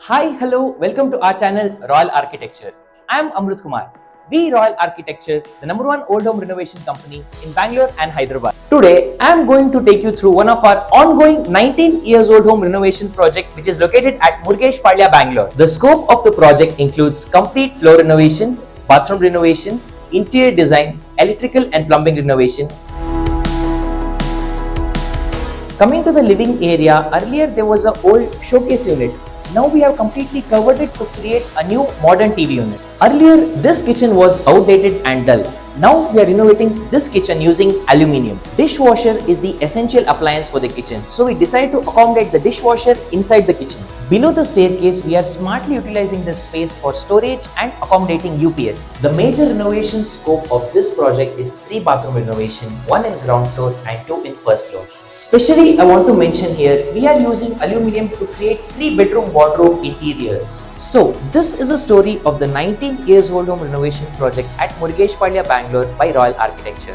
Hi, hello, welcome to our channel Royal Architecture. I am Amrit Kumar. We Royal Architecture, the number one old home renovation company in Bangalore and Hyderabad. Today, I am going to take you through one of our ongoing 19 years old home renovation project which is located at Murgeshpalya, Bangalore. The scope of the project includes complete floor renovation, bathroom renovation, interior design, electrical and plumbing renovation. Coming to the living area, earlier there was an old showcase unit. Now we have completely covered it to create a new modern TV unit. Earlier, this kitchen was outdated and dull. Now we are renovating this kitchen using aluminium. Dishwasher is the essential appliance for the kitchen. So we decided to accommodate the dishwasher inside the kitchen. Below the staircase, we are smartly utilizing the space for storage and accommodating UPS. The major renovation scope of this project is 3 bathroom renovation, 1 in ground floor and 2 in first floor. Especially, I want to mention here, we are using aluminium to create 3 bedroom wardrobe interiors. So, this is a story of the 19 years old home renovation project at Murugeshpalya, Bangalore by Royal Architecture.